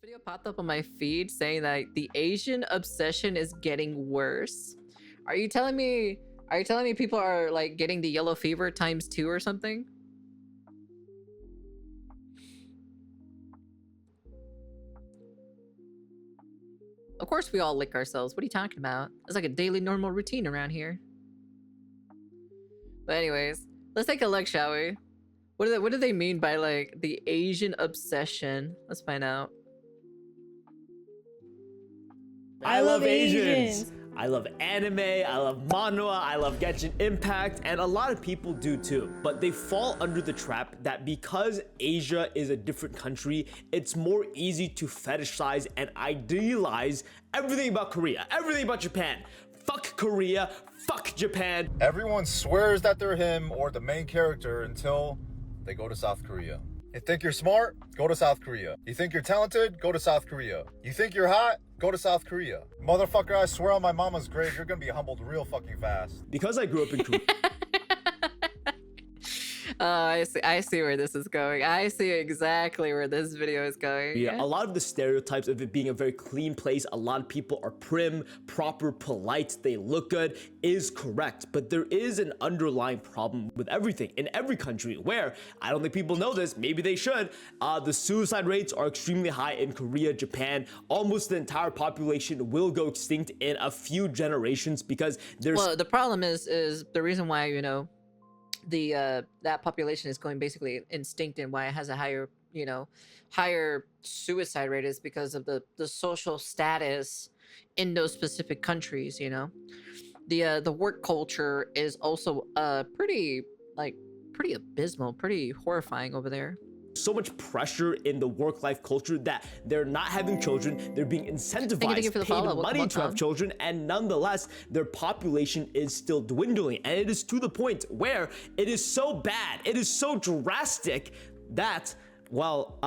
video popped up on my feed saying that the Asian obsession is getting worse. Are you telling me people are like getting the yellow fever ×2 or something? Of course we all lick ourselves. What are you talking about? It's like a daily normal routine around here. But anyways, let's take a look, shall we? What do they mean by like the Asian obsession? Let's find out. I love Asians. I love anime, I love manhwa, I love Genshin Impact, and a lot of people do too. But they fall under the trap that because Asia is a different country, it's more easy to fetishize and idealize everything about Korea, everything about Japan. Fuck Korea, fuck Japan. Everyone swears that they're him or the main character until they go to South Korea. You think you're smart? Go to South Korea. You think you're talented? Go to South Korea. You think you're hot? Go to South Korea. Motherfucker, I swear on my mama's grave, you're gonna be humbled real fucking fast. Because I grew up in Korea. Oh, I see where this is going. I see exactly where this video is going. Yeah, a lot of the stereotypes of it being a very clean place, a lot of people are prim, proper, polite, they look good, is correct. But there is an underlying problem with everything in every country where, I don't think people know this, maybe they should, the suicide rates are extremely high in Korea, Japan. Almost the entire population will go extinct in a few generations because there's... Well, the problem is the reason why, you know, that population is going basically extinct and why it has a higher, you know, higher suicide rate is because of the social status in those specific countries. You know, the work culture is also pretty abysmal, pretty horrifying over there. So much pressure in the work-life culture that they're not having children, they're being incentivized, paid money to have children, and nonetheless, their population is still dwindling. And it is to the point where it is so bad, it is so drastic that, well,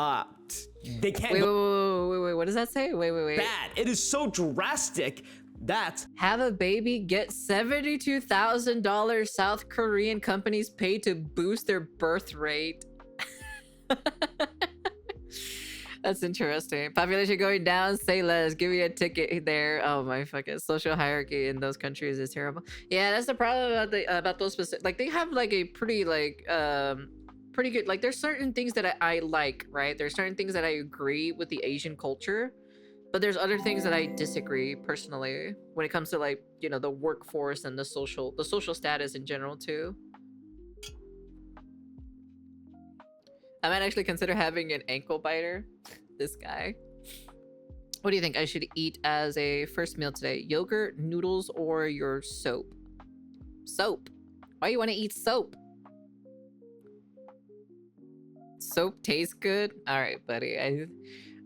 they can't Wait, what does that say? Wait. Bad. It is so drastic that have a baby, get $72,000 South Korean companies pay to boost their birth rate. That's interesting. Population going down, say less, give me a ticket there. Oh my fucking social hierarchy in those countries is terrible. Yeah, that's the problem about those specific, like they have like a pretty like pretty good, like there's certain things that I like, right? There's certain things that I agree with the Asian culture, but there's other things that I disagree personally when it comes to, like, you know, the workforce and the social status in general too. I might actually consider having an ankle biter. This guy. What do you think I should eat as a first meal today? Yogurt, noodles, or your soap? Soap. Why you want to eat soap? Soap tastes good? All right, buddy.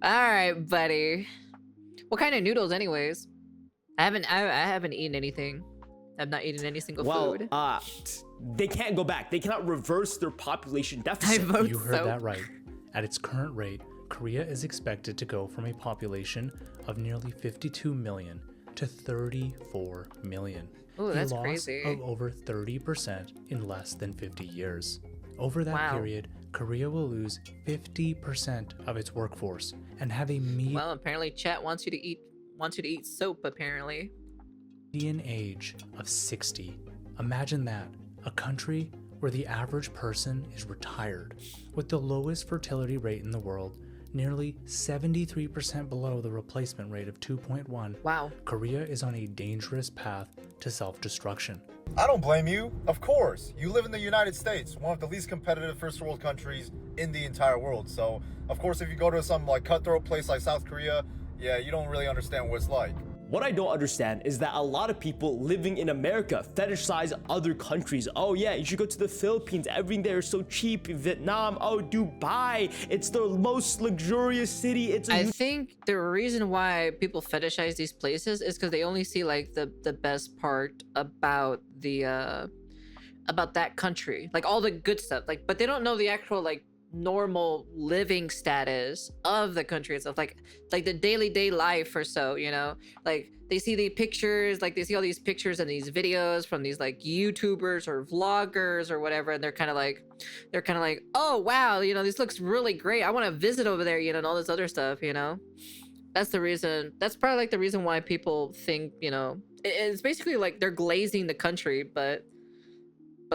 All right, buddy. What kind of noodles, anyways? I haven't eaten anything. I've not eaten any single food. They can't go back. They cannot reverse their population deficit. You heard that right. At its current rate, Korea is expected to go from a population of nearly 52 million to 34 million. Ooh, that's a loss crazy. of over 30% in less than 50 years. Over that period, Korea will lose 50% of its workforce and have a Well, apparently chat wants you to eat soap, apparently. Median age of 60. Imagine that, a country where the average person is retired, with the lowest fertility rate in the world, nearly 73% below the replacement rate of 2.1. Wow. Korea is on a dangerous path to self-destruction. I don't blame you. Of course. You live in the United States, one of the least competitive first world countries in the entire world. So, of course, if you go to some like cutthroat place like South Korea, yeah, you don't really understand what it's like. What I don't understand is that a lot of people living in America fetishize other countries. Oh yeah, you should go to the Philippines. Everything there is so cheap. Vietnam, oh Dubai, it's the most luxurious city. I think the reason why people fetishize these places is because they only see like the best part about the about that country, like all the good stuff. Like, but they don't know the actual like normal living status of the country itself, like the day life or so, you know, like they see the pictures, like they see all these pictures and these videos from these like YouTubers or vloggers or whatever, and they're kind of like, oh wow, you know, this looks really great, I want to visit over there, you know, and all this other stuff, you know. That's the reason. That's probably like the reason why people think, you know, it's basically like they're glazing the country, but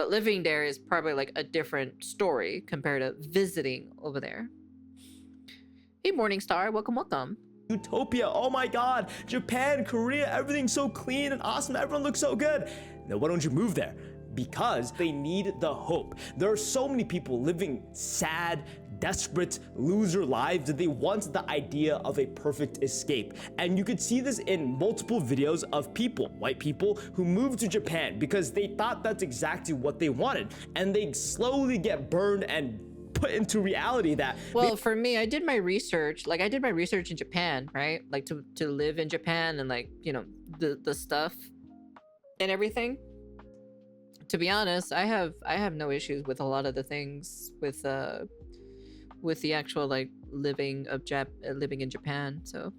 living there is probably like a different story compared to visiting over there. Hey, Morningstar, welcome. Utopia, oh my god, Japan, Korea, everything's so clean and awesome, everyone looks so good. Now why don't you move there? Because they need the hope. There are so many people living sad, desperate, loser lives that they want the idea of a perfect escape. And you could see this in multiple videos of people, white people, who moved to Japan because they thought that's exactly what they wanted. And they slowly get burned and put into reality that, well, for me, I did my research, like I did my research in Japan, right? Like to live in Japan and like, you know, the stuff and everything. To be honest, I have no issues with a lot of the things with the actual like living in Japan. So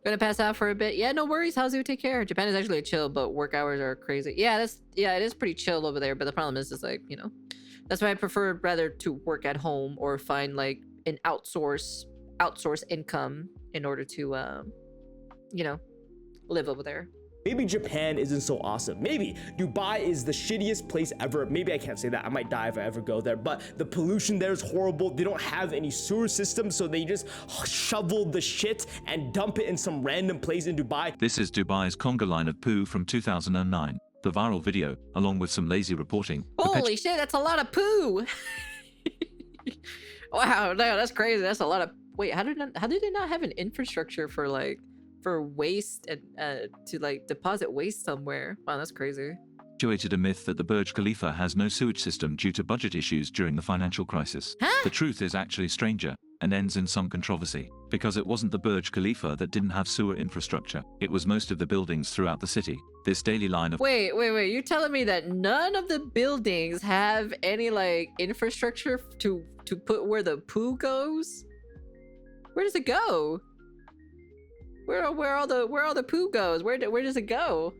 gonna pass out for a bit. Yeah, no worries, Hazu, take care. Japan is actually chill, but work hours are crazy. Yeah, it is pretty chill over there, but the problem is like, you know, that's why I prefer rather to work at home or find like an outsource income in order to you know, live over there. maybe Japan isn't so awesome. Maybe Dubai is the shittiest place ever. Maybe I can't say that. I might die if I ever go there. But the pollution there is horrible. They don't have any sewer system, so they just shovel the shit and dump it in some random place in Dubai. This is Dubai's conga line of poo from 2009. The viral video, along with some lazy reporting. Holy shit, that's a lot of poo. Wow, no, that's crazy. That's a lot of... Wait, how did they not have an infrastructure for like for waste and to like deposit waste somewhere? Wow, that's crazy. Perpetuated a myth that the Burj Khalifa has no sewage system due to budget issues during the financial crisis. Huh? The truth is actually stranger and ends in some controversy, because it wasn't the Burj Khalifa that didn't have sewer infrastructure. It was most of the buildings throughout the city. This daily line of... Wait, you're telling me that none of the buildings have any like infrastructure to put where the poo goes? Where does it go? Where all the poo goes? Where does it go?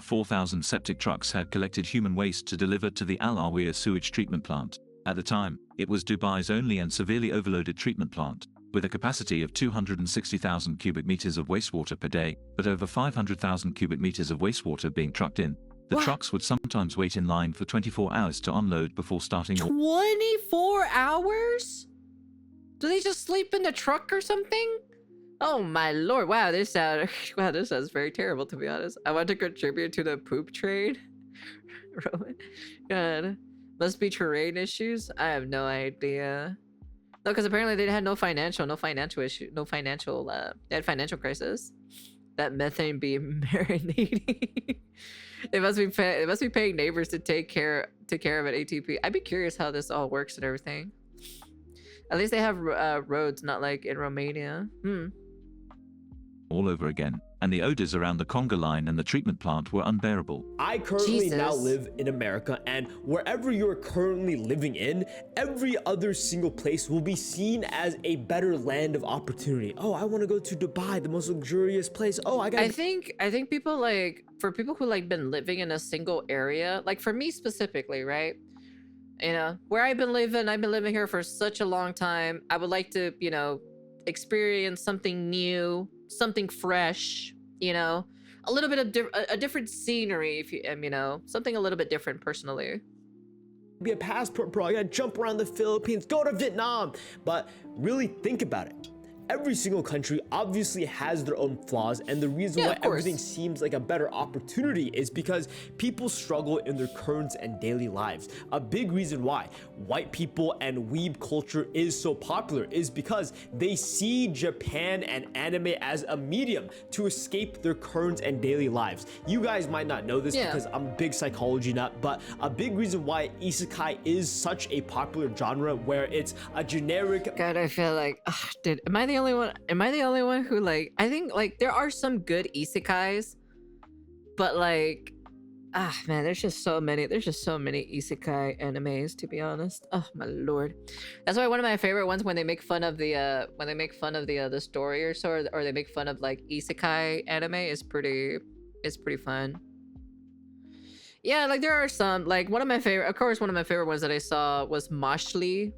4,000 septic trucks had collected human waste to deliver to the Al Awiya sewage treatment plant. At the time, it was Dubai's only and severely overloaded treatment plant, with a capacity of 260,000 cubic meters of wastewater per day, but over 500,000 cubic meters of wastewater being trucked in. The trucks would sometimes wait in line for 24 hours to unload before starting. 24 hours? Do they just sleep in the truck or something? Oh my lord! Wow, this sounds very terrible, to be honest. I want to contribute to the poop trade. Roman, God, must be terrain issues. I have no idea. No, because apparently they had no financial issue, they had financial crisis. That methane be marinating. They must be paying neighbors to take care of it. ATP. I'd be curious how this all works and everything. At least they have roads, not like in Romania. All over again, and the odors around the conga line and the treatment plant were unbearable. I currently now Jesus. live in America, and wherever you're currently living in, every other single place will be seen as a better land of opportunity. Oh, I want to go to Dubai, the most luxurious place. Oh, I think people like, for people who like been living in a single area, like for me specifically, right? You know, where I've been living here for such a long time. I would like to, you know, experience something new, something fresh, you know, a little bit of a different scenery, if you know, something a little bit different personally. be a passport pro. I gotta jump around the Philippines, go to Vietnam. But really think about it. Every single country obviously has their own flaws, and the reason why everything seems like a better opportunity is because people struggle in their current and daily lives. A big reason why white people and weeb culture is so popular is because they see Japan and anime as a medium to escape their current and daily lives. You guys might not know this because I'm a big psychology nut, but a big reason why isekai is such a popular genre, where it's a generic... God, I feel like, am I the only one who like, I think like there are some good isekais, but like Ah man, there's just so many isekai animes, to be honest. Oh my lord. That's why one of my favorite ones, when they make fun of the story or so, or they make fun of like isekai anime, is pretty fun. Yeah, like there are some, like one of my favorite ones that I saw was Moshly.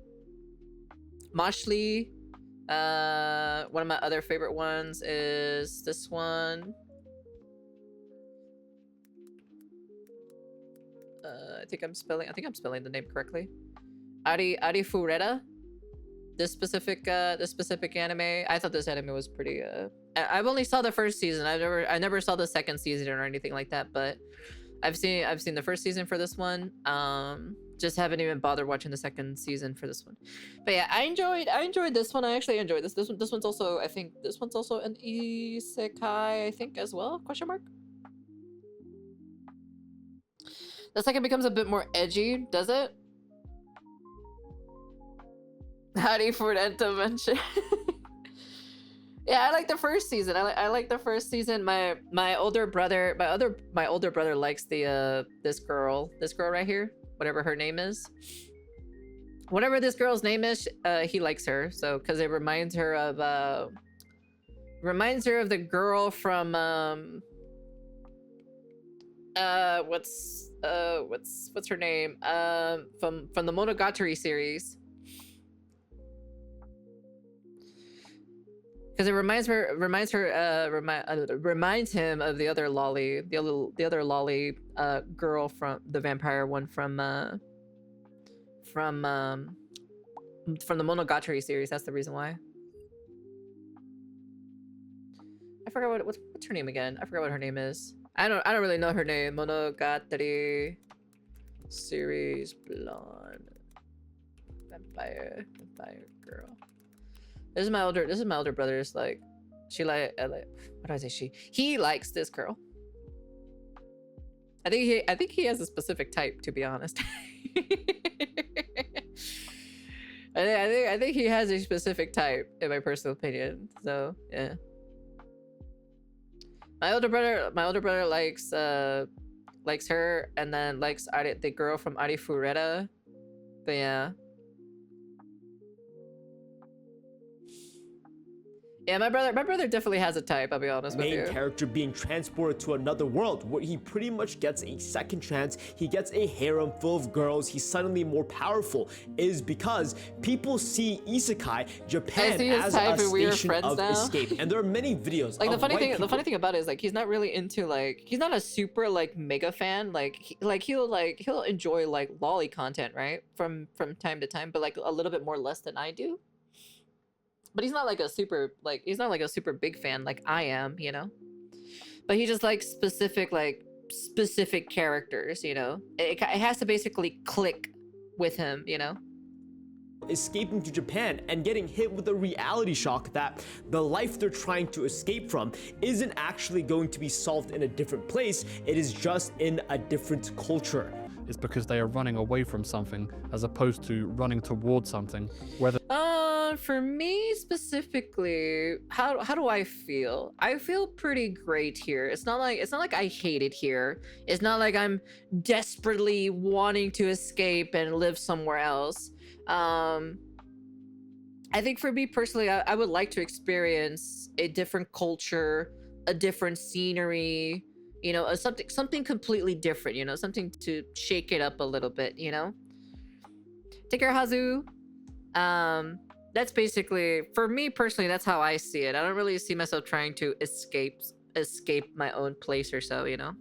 One of my other favorite ones is this one. I think I'm spelling the name correctly. Ari Fureta. This specific anime. I thought this anime was pretty I've only saw the first season. I never saw the second season or anything like that, but I've seen the first season for this one. Just haven't even bothered watching the second season for this one. But yeah, I enjoyed this one. I actually enjoyed this. This one's also, I think this one's also an isekai, I think, as well? Question mark. The second becomes a bit more edgy, does it? How do you forget to mention? Yeah, I like the first season. I like the first season. My older brother likes this girl right here, whatever her name is. Whatever this girl's name is, he likes her. So, because it reminds her of the girl from what's her name? From the Monogatari series. Because it reminds him of the other lolly girl from the vampire one from the Monogatari series. That's the reason why. I forgot what's her name again. I forgot what her name is. I don't really know her name. Monogatari series blonde vampire girl. This is my older brother's, like, he likes this girl. I think he has a specific type, to be honest. I think he has a specific type, in my personal opinion. So yeah. My older brother likes her, and then likes the girl from Ari Fureta. But yeah. Yeah, my brother definitely has a type, I'll be honest with you. Main character being transported to another world where he pretty much gets a second chance. He gets a harem full of girls. He's suddenly more powerful, is because people see isekai Japan as a station of escape. And there are many videos. Like the funny thing about it is, like, he's not really into, like, he's not a super like mega fan. He'll enjoy like lolly content, right, from time to time, but like a little bit more less than I do. But he's not like a super big fan like I am, you know. But he just likes specific characters, you know. It has to basically click with him, you know. Escaping to Japan and getting hit with a reality shock that the life they're trying to escape from isn't actually going to be solved in a different place. It is just in a different culture. It's because they are running away from something as opposed to running towards something. Whether for me specifically, how do I feel? I feel pretty great here. It's not like I hate it here. It's not like I'm desperately wanting to escape and live somewhere else. I think for me personally, I would like to experience a different culture, a different scenery, you know, something completely different, you know, something to shake it up a little bit, you know. Take care, Hazu. That's basically, for me personally, that's how I see it. I don't really see myself trying to escape my own place or so, you know.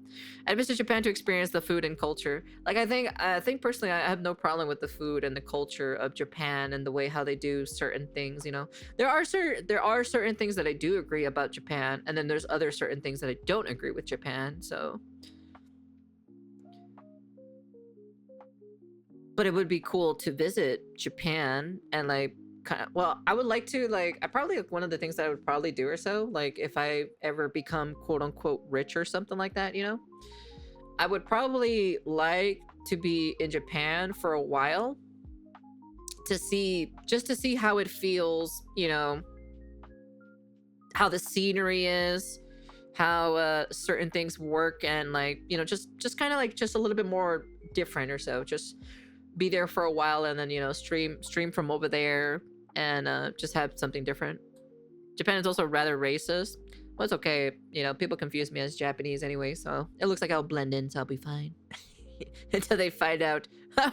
I'd visit Japan to experience the food and culture. Like, I think personally, I have no problem with the food and the culture of Japan and the way how they do certain things, you know. There are certain things that I do agree about Japan, and then there's other certain things that I don't agree with Japan, so. But it would be cool to visit Japan and, like, I would like to, like, one of the things that I would probably do or so, like, if I ever become quote unquote rich or something like that, you know, I would probably like to be in Japan for a while to see how it feels, you know, how the scenery is, how certain things work, and like, you know, just kind of like just a little bit more different or so. Just be there for a while and then, you know, stream from over there, and just have something different. Japan is also rather racist. Well, it's okay. You know, people confuse me as Japanese anyway, so it looks like I'll blend in, so I'll be fine. Until they find out, huh,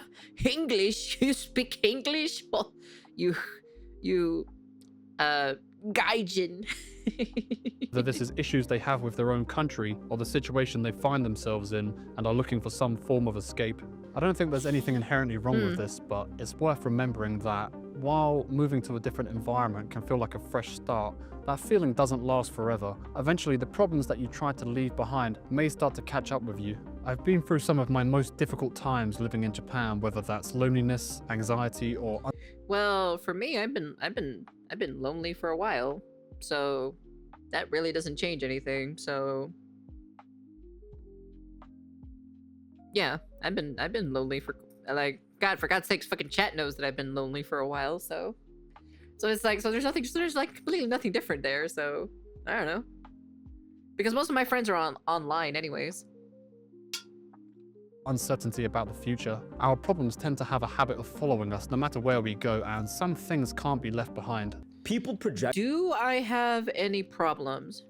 English? You speak English? Well, you gaijin. That this is issues they have with their own country or the situation they find themselves in and are looking for some form of escape. I don't think there's anything inherently wrong with this, but it's worth remembering that while moving to a different environment can feel like a fresh start, that feeling doesn't last forever. Eventually, the problems that you tried to leave behind may start to catch up with you. I've been through some of my most difficult times living in Japan, whether that's loneliness, anxiety, or... Well, for me, I've been lonely for a while, so that really doesn't change anything. So yeah, I've been lonely for, like, God, for God's sakes, fucking chat knows that I've been lonely for a while. So it's like, so there's like completely nothing different there. So I don't know, because most of my friends are online anyways. Uncertainty about the future. Our problems tend to have a habit of following us no matter where we go, and some things can't be left behind. People project. Do I have any problems?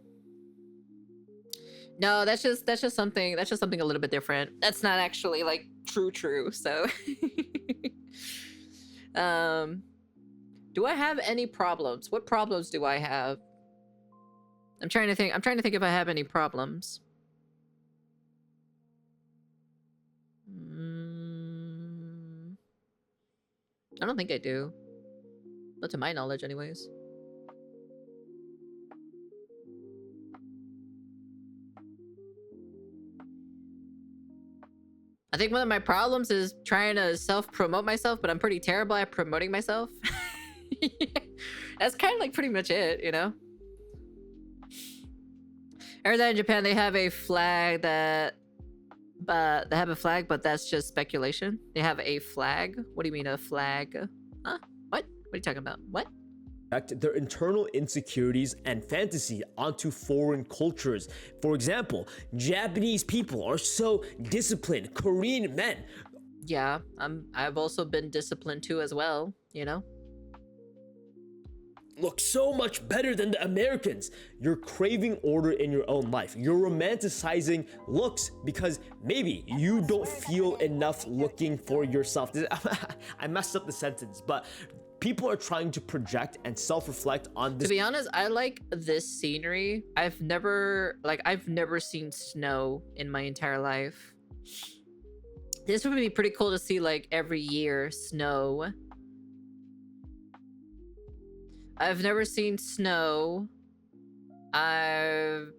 No, that's just something a little bit different. That's not actually like true. So do I have any problems? What problems do I have? I'm trying to think if I have any problems. I don't think I do. Not to my knowledge, anyways. I think one of my problems is trying to self-promote myself, but I'm pretty terrible at promoting myself. That's kind of like pretty much it, you know? I heard that in Japan they have a flag that... they have a flag, but that's just speculation. They have a flag? What do you mean a flag? Huh? What? What are you talking about? What? Their internal insecurities and fantasy onto foreign cultures. For example, Japanese people are so disciplined. Korean men. Yeah, I've also been disciplined too as well, you know? Look so much better than the Americans. You're craving order in your own life. You're romanticizing looks because maybe you don't feel enough looking for yourself. I messed up the sentence, but people are trying to project and self-reflect on this. To be honest, I like this scenery. I've never seen snow in my entire life. This would be pretty cool to see, like, every year snow. I've never seen snow. I've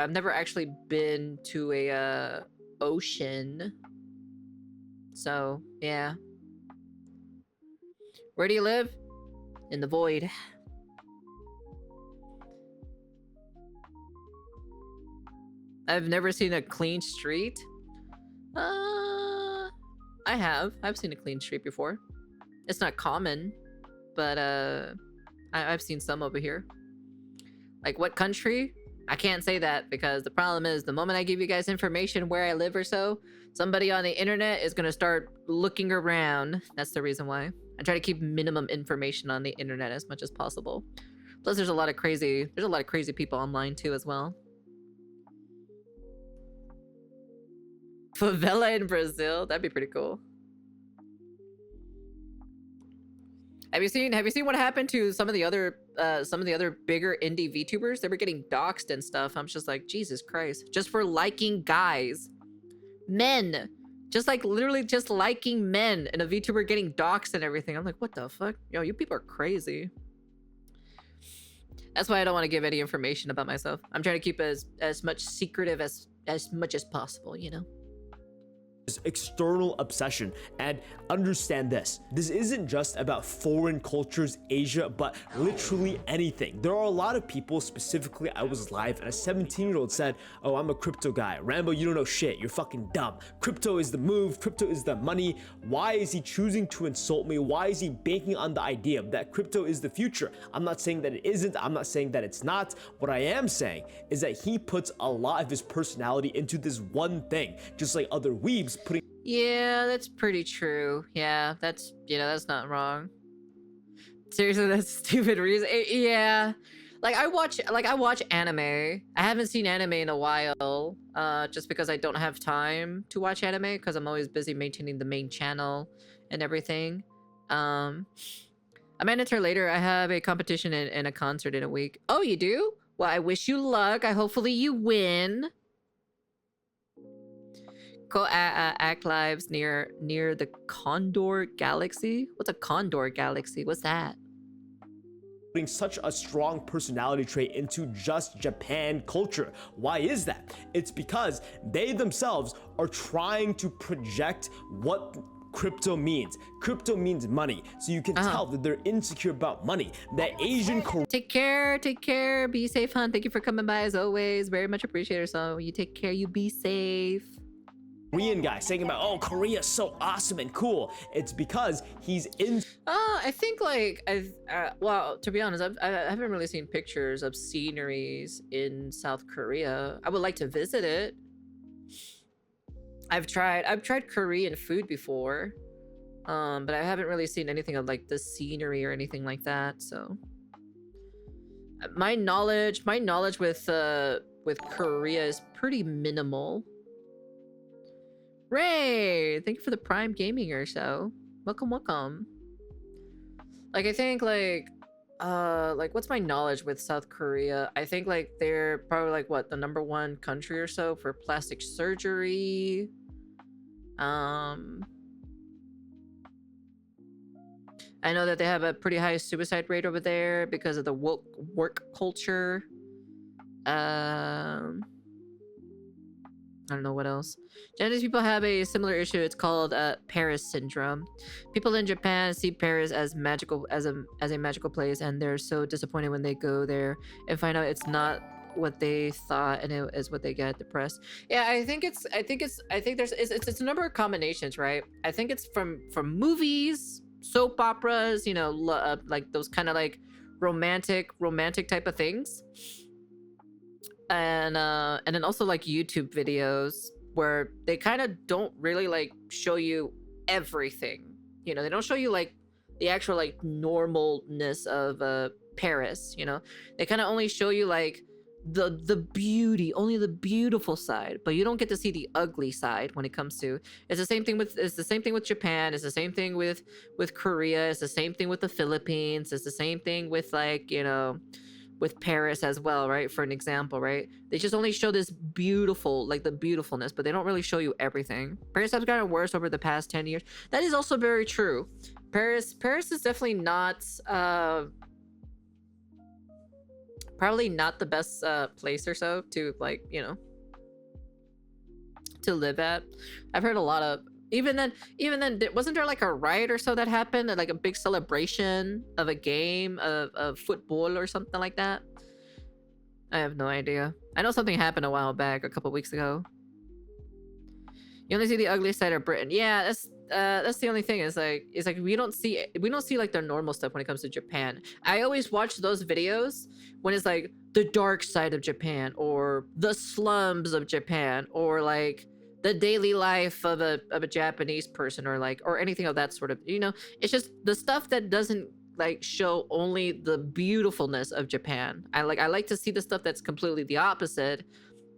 never actually been to a ocean. So, yeah. Where do you live? In the void. I've never seen a clean street. I've seen a clean street before. It's not common, but I've seen some over here. Like, what country? I can't say that, because the problem is the moment I give you guys information where I live or so, somebody on the internet is gonna start looking around. That's the reason why I try to keep minimum information on the internet as much as possible. Plus, there's a lot of crazy people online too as well. Favela in Brazil, that'd be pretty cool. Have you seen what happened to some of the other bigger indie VTubers? They were getting doxxed and stuff. I'm just like, Jesus Christ, just for liking guys, men, just like literally just liking men, and a VTuber getting doxxed and everything. I'm like, what the fuck? Yo, you people are crazy. That's why I don't want to give any information about myself. I'm trying to keep as much secretive as much as possible, you know. external obsession. And understand this isn't just about foreign cultures, Asia, but literally anything. There are a lot of people, specifically I was live and a 17-year-old said, oh, I'm a crypto guy. Rambo, you don't know shit, you're fucking dumb. Crypto is the move, crypto is the money. Why is he choosing to insult me? Why is he banking on the idea that crypto is the future? I'm not saying that it isn't, I'm not saying that it's not. What I am saying is that he puts a lot of his personality into this one thing, just like other weebs putting. Yeah, that's pretty true. Yeah, that's, you know, that's not wrong. Seriously, that's a stupid reason. Yeah. Like I watch anime. I haven't seen anime in a while, just because I don't have time to watch anime because I'm always busy maintaining the main channel and everything. A minute or later, I have a competition and a concert in a week. Oh, you do? Well, I wish you luck. Hopefully you win. Go act lives near the Condor Galaxy. What's a Condor Galaxy? What's that? Putting such a strong personality trait into just Japan culture. Why is that? It's because they themselves are trying to project what crypto means. Crypto means money. So you can tell that they're insecure about money. That Asian Take care, be safe, hon. Thank you for coming by as always. Very much appreciated. So you take care, you be safe. Korean guy saying about, oh, Korea's so awesome and cool. It's because he's in. I think like well, to be honest, I haven't really seen pictures of sceneries in South Korea. I would like to visit it. I've tried Korean food before, but I haven't really seen anything of like the scenery or anything like that. So my knowledge with Korea is pretty minimal. Ray, thank you for the Prime Gaming or so. Welcome. Like I think like what's my knowledge with South Korea? I think like they're probably like what, the #1 country or so for plastic surgery. I know that they have a pretty high suicide rate over there because of the woke work culture. I don't know what else. Japanese people have a similar issue. It's called Paris syndrome. People in Japan see Paris as magical, as a magical place, and they're so disappointed when they go there and find out it's not what they thought, and it is what they get depressed. Yeah, I think it's a number of combinations, right? I think it's from movies, soap operas, you know, like those kind of like romantic type of things. And then also like YouTube videos where they kind of don't really like show you everything. You know, they don't show you like the actual like normalness of Paris, you know. They kind of only show you like the beauty, only the beautiful side, but you don't get to see the ugly side when it comes to. It's the same thing with Japan, it's the same thing with Korea, it's the same thing with the Philippines, it's the same thing with like, you know, with Paris as well, right? For an example, right? They just only show this beautiful, like the beautifulness, but they don't really show you everything. Paris has gotten worse over the past 10 years. That is also very true. Paris is definitely not, probably not the best place or so to like, you know, to live at. I've heard a lot of, even then, wasn't there like a riot or so that happened, like a big celebration of a game of football or something like that? I have no idea. I know something happened a while back, a couple weeks ago. You only see the ugly side of Britain. Yeah, that's the only thing. Is like we don't see like the normal stuff when it comes to Japan. I always watch those videos when it's like the dark side of Japan, or the slums of Japan, or like the daily life of a Japanese person, or like, or anything of that sort of, you know. It's just the stuff that doesn't like show only the beautifulness of Japan. I like to see the stuff that's completely the opposite,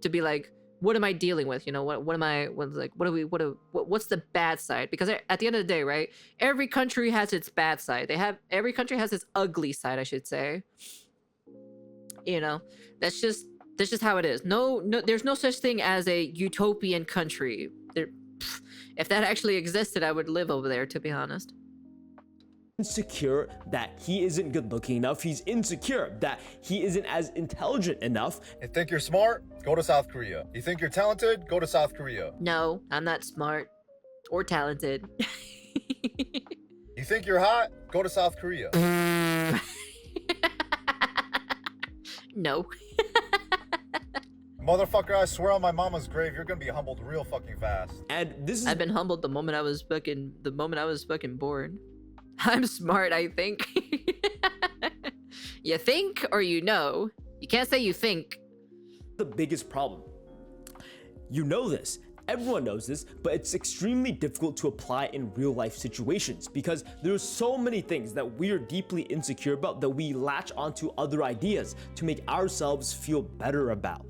to be like, what am I dealing with? You know, what's the bad side? Because at the end of the day, right, every country has its bad side. Every country has its ugly side, I should say. You know, that's just how it is. No, there's no such thing as a utopian country. If that actually existed, I would live over there, to be honest. Insecure that he isn't good looking enough. He's insecure that he isn't as intelligent enough. You think you're smart? Go to South Korea. You think you're talented? Go to South Korea. No, I'm not smart. or talented. You think you're hot? Go to South Korea. No. Motherfucker, I swear on my mama's grave, you're gonna be humbled real fucking fast. And this is I've been humbled the moment I was fucking born. I'm smart, I think. You think or you know. You can't say you think. the biggest problem. You know this. Everyone knows this, but it's extremely difficult to apply in real life situations because there's so many things that we are deeply insecure about that we latch onto other ideas to make ourselves feel better about.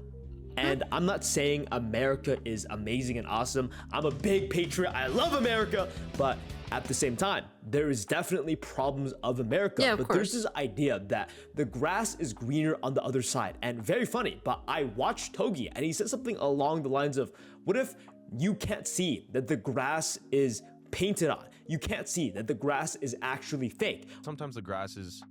And I'm not saying America is amazing and awesome. I'm a big patriot. I love America. But at the same time, there is definitely problems of America. Yeah, of but course. there's this idea that the grass is greener on the other side. And very funny, but I watched Togi and he said something along the lines of, what if you can't see that the grass is painted on? You can't see that the grass is actually fake. Sometimes the grass is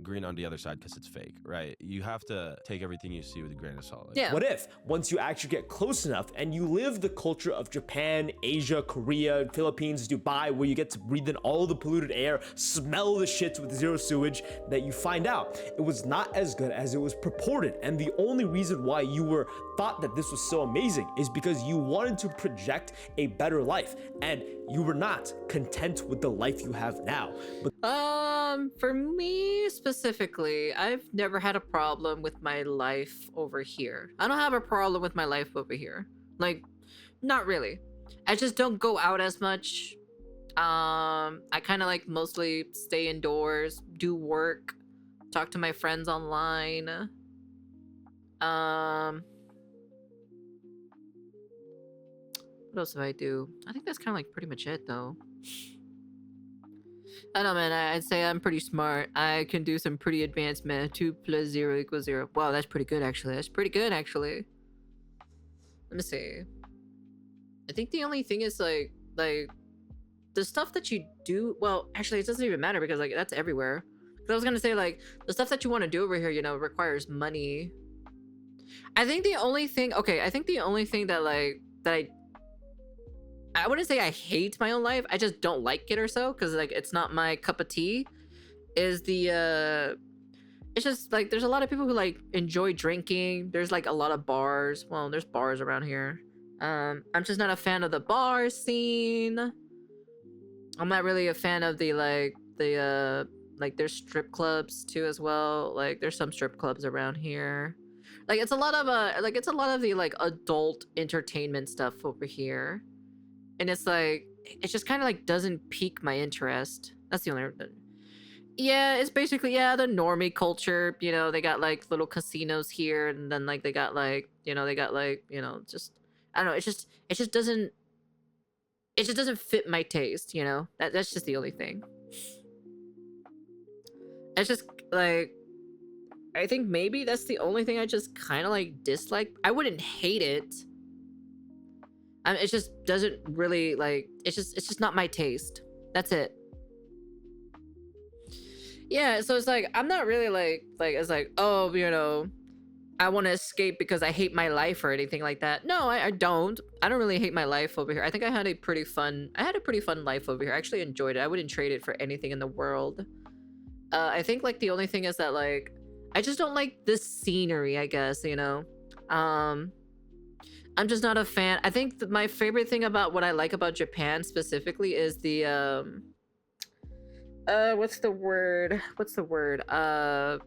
green on the other side because it's fake, right? You have to take everything you see with a grain of salt. Yeah. What if, once you actually get close enough and you live the culture of Japan, Asia, Korea, Philippines, Dubai, where you get to breathe in all the polluted air, smell the shits with zero sewage, that you find out it was not as good as it was purported. And the only reason why you were thought that this was so amazing is because you wanted to project a better life and you were not content with the life you have now. But For me specifically, I've never had a problem with my life over here. I don't have a problem with my life over here. Like, not really. I just don't go out as much. I kind of like mostly stay indoors, do work, talk to my friends online. What else do I do? I think that's kind of like pretty much it though. I don't know, man. I'd say I'm pretty smart. I can do some pretty advanced math. 2 + 0 = 0. Wow, that's pretty good, actually. That's pretty good, actually. Let me see. I think the only thing is, like, the stuff that you do... Well, actually, it doesn't even matter because, like, that's everywhere. Because I was going to say, like, the stuff that you want to do over here, you know, requires money. I think the only thing... Okay, I think the only thing that, like, that I wouldn't say I hate my own life. I just don't like it or so, because like it's not my cup of tea. Is the it's just like there's a lot of people who like enjoy drinking. There's like a lot of bars. Well, there's bars around here. I'm just not a fan of the bar scene. I'm not really a fan of the like there's strip clubs too as well. Like there's some strip clubs around here. Like it's a lot of the like adult entertainment stuff over here. And it's like, it just kind of like doesn't pique my interest. That's the only... Yeah, it's basically, yeah, the normie culture. You know, they got like little casinos here. And then like they got like, you know, just... I don't know, it just doesn't fit my taste, you know? That's just the only thing. It's just like... I think maybe that's the only thing I just kind of like dislike. I wouldn't hate it. It just doesn't really like it's just not my taste. That's it. Yeah, so it's like I'm not really like it's like, oh, you know, I want to escape because I hate my life or anything like that. No, I don't really hate my life over here. I think I had a pretty fun life over here. I actually enjoyed it. I wouldn't trade it for anything in the world. I think like the only thing is that like I just don't like the scenery, I guess, you know. I'm just not a fan. I think my favorite thing about what I like about Japan specifically is the what's the word? Kind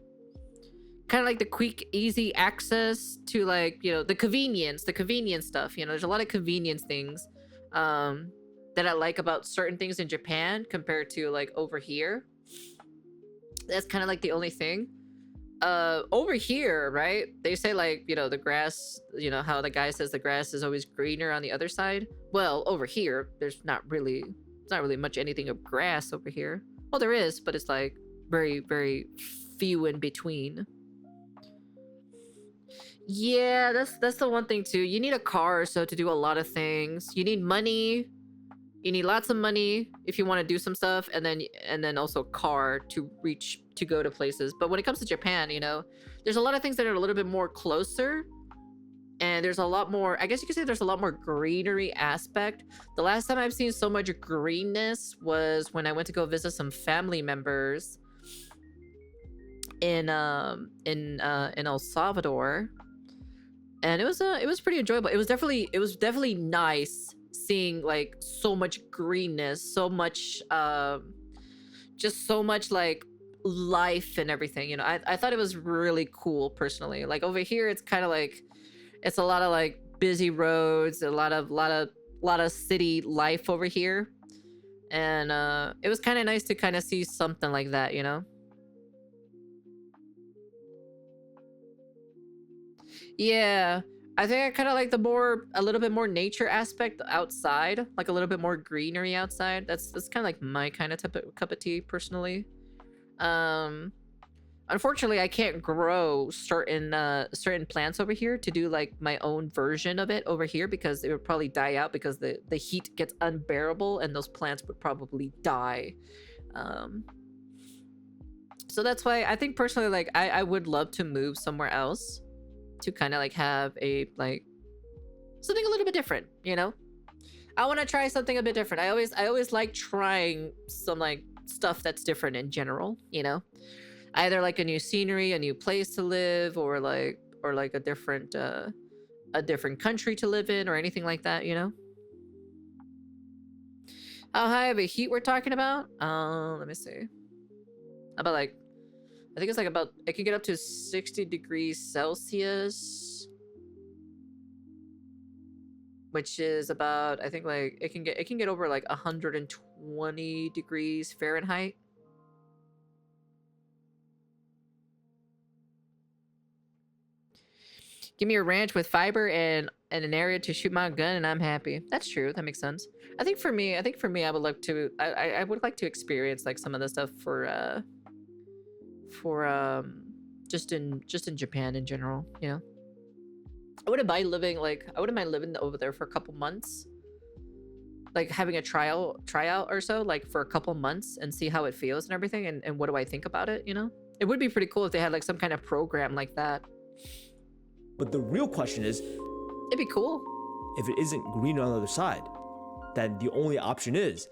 of like the quick, easy access to like, you know, the convenience stuff. You know, there's a lot of convenience things that I like about certain things in Japan compared to like over here. That's kind of like the only thing. Over here, right, they say like, you know, the grass, you know how the guy says the grass is always greener on the other side. Well, over here there's not really much anything of grass over here. Well, there is, but it's like very, very few in between. Yeah, that's the one thing too. You need a car or so to do a lot of things. You need money. You need lots of money if you want to do some stuff, and then also a car to go to places. But when it comes to Japan, you know, there's a lot of things that are a little bit more closer. and there's a lot more, I guess you could say there's a lot more greenery aspect. The last time I've seen so much greenness was when I went to go visit some family members in El Salvador, and it was pretty enjoyable. It was definitely nice seeing like so much greenness, so much just so much like life and everything, you know. I thought it was really cool personally. Like over here it's kind of like it's a lot of like busy roads, a lot of city life over here, and it was kind of nice to kind of see something like that, you know. Yeah, I think I kind of like a little bit more nature aspect outside, like a little bit more greenery outside. That's kind of like my kind of cup of tea personally. Unfortunately, I can't grow certain plants over here to do like my own version of it over here, because it would probably die out because the heat gets unbearable and those plants would probably die. So that's why I think personally, like I would love to move somewhere else to kind of like have a like something a little bit different, you know. I want to try something a bit different. I always like trying some like stuff that's different in general, you know. Either like a new scenery, a new place to live, or like a different country to live in, or anything like that, you know. How high of a heat we're talking about? Let me see. About like, I think it's like about, it can get up to 60 degrees Celsius, which is about, I think like it can get over like 120 degrees Fahrenheit. Give me a ranch with fiber and an area to shoot my gun, and I'm happy. That's true. That makes sense. I think for me, I would like to. I would like to experience like some of the stuff for just in Japan in general. You know, I wouldn't mind living over there for a couple months, like having a tryout or so, like for a couple months, and see how it feels and everything, and what do I think about it. You know, it would be pretty cool if they had like some kind of program like that. But the real question is, it'd be cool. If it isn't greener on the other side, then the only option is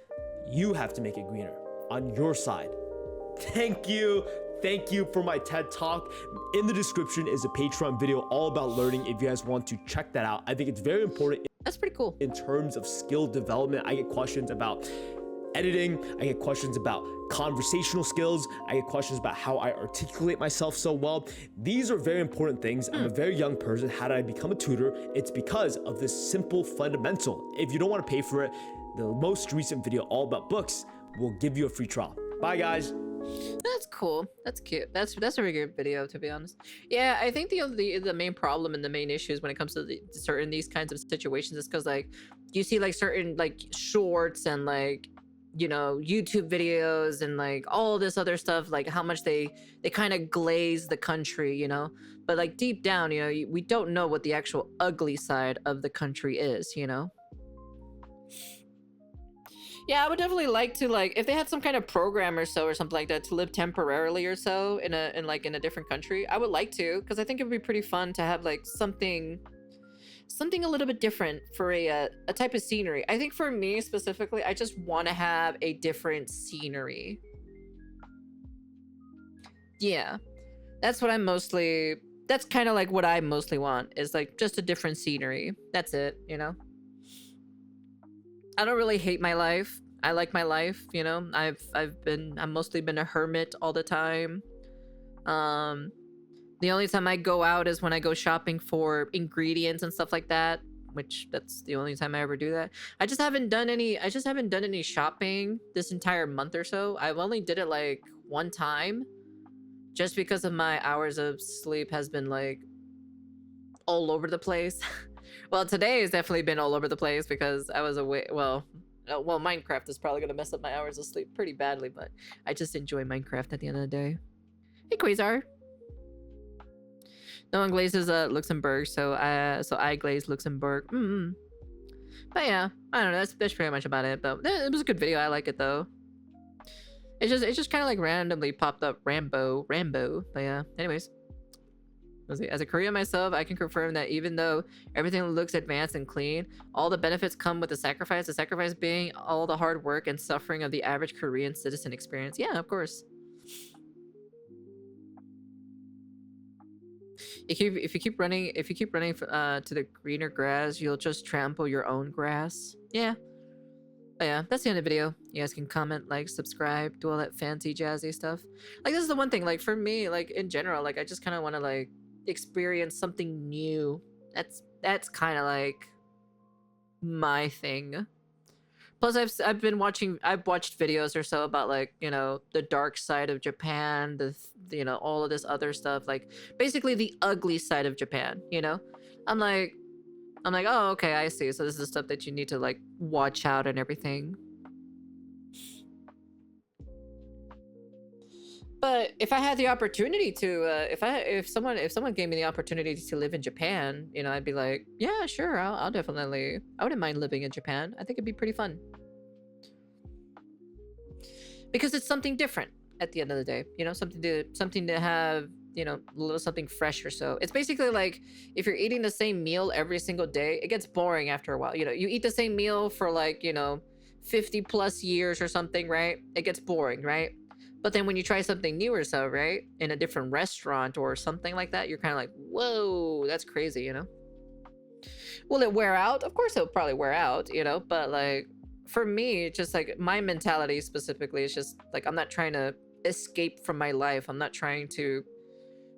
you have to make it greener on your side. Thank you for my TED Talk. In the description is a Patreon video all about learning if you guys want to check that out. I think it's very important. That's pretty cool. In terms of skill development, I get questions about editing, I get questions about conversational skills, I get questions about how I articulate myself so well. These are very important things. I'm a very young person. How did I become a tutor? It's because of this simple fundamental. If you don't want to pay for it, the most recent video all about books will give you a free trial. Bye guys. That's cool. That's cute. That's a really good video, to be honest. Yeah, I think the main problem and the main issues when it comes to these kinds of situations is because like you see like certain like shorts and like, you know, YouTube videos and like all this other stuff, like how much they kind of glaze the country, you know, but like deep down, you know, we don't know what the actual ugly side of the country is, you know. Yeah, I would definitely like to, like, if they had some kind of program or so or something like that to live temporarily or so in a different country, I would like to, because I think it would be pretty fun to have like something a little bit different for a type of scenery. I think for me specifically, I just want to have a different scenery. Yeah, that's kind of like what I mostly want, is like just a different scenery. That's it, you know. I don't really hate my life. I like my life, you know. I've mostly been a hermit all the time. The only time I go out is when I go shopping for ingredients and stuff like that, which that's the only time I ever do that. I just haven't done any shopping this entire month or so. I've only did it like one time, just because of my hours of sleep has been like all over the place. Well, today has definitely been all over the place because I was away. Well, Minecraft is probably gonna mess up my hours of sleep pretty badly, but I just enjoy Minecraft at the end of the day. Hey, Quasar. No one glazes Luxembourg, so I glaze Luxembourg. But yeah, I don't know. That's pretty much about it. But it was a good video. I like it though. It just kind of like randomly popped up Rambo. But yeah. Anyways, Let's see. As a Korean myself, I can confirm that even though everything looks advanced and clean, all the benefits come with the sacrifice. The sacrifice being all the hard work and suffering of the average Korean citizen experience. Yeah, of course. If you keep running to the greener grass, you'll just trample your own grass. Yeah. But yeah, that's the end of the video. You guys can comment, like, subscribe, do all that fancy jazzy stuff. Like, this is the one thing, like, for me, like, in general, like, I just kind of want to, like, experience something new. That's kind of like my thing. Plus, I've watched videos or so about, like, you know, the dark side of Japan, you know, all of this other stuff, like basically the ugly side of Japan, you know. I'm like, oh, okay, I see. So this is the stuff that you need to, like, watch out and everything. But if I had the opportunity to, if someone gave me the opportunity to live in Japan, you know, I'd be like, yeah, sure, I'll definitely, I wouldn't mind living in Japan. I think it'd be pretty fun. Because it's something different at the end of the day, you know, something to have, you know, a little something fresh or so. It's basically like if you're eating the same meal every single day, it gets boring after a while. You know, you eat the same meal for, like, you know, 50 plus years or something, right? It gets boring, right? But then when you try something new or so, right, in a different restaurant or something like that, you're kind of like, whoa, that's crazy, you know? Will it wear out? Of course it'll probably wear out, you know? But, like, for me, just, like, my mentality specifically is just, like, I'm not trying to escape from my life. I'm not trying to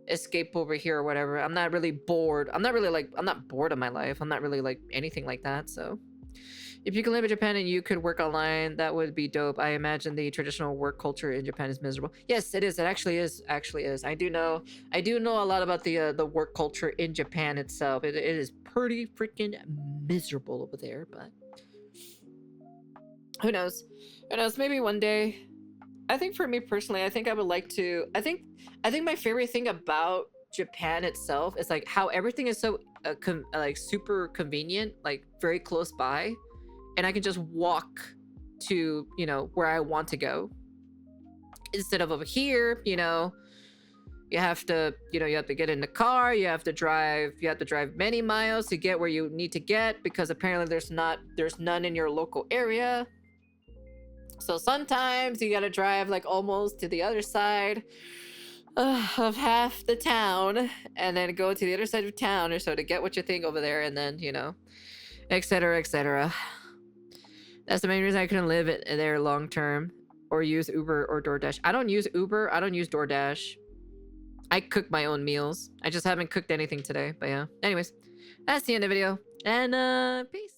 escape over here or whatever. I'm not really bored. I'm not bored of my life. I'm not really, like, anything like that, so... If you can live in Japan and you could work online, that would be dope. I imagine the traditional work culture in Japan is miserable. Yes, it is. It actually is. I do know a lot about the work culture in Japan itself. It is pretty freaking miserable over there, but who knows? Who knows? Maybe one day. I think for me personally, I think I would like to. I think my favorite thing about Japan itself is, like, how everything is so like super convenient, like very close by. And I can just walk to, you know, where I want to go. Instead of over here, you know, you have to get in the car, you have to drive many miles to get where you need to get, because apparently there's none in your local area. So sometimes you gotta drive, like, almost to the other side of half the town, and then go to the other side of town or so to get what you think over there, and then, you know, etc., etc. That's the main reason I couldn't live there long term or use Uber or DoorDash. I don't use Uber. I don't use DoorDash. I cook my own meals. I just haven't cooked anything today, but yeah. Anyways, that's the end of the video, and peace.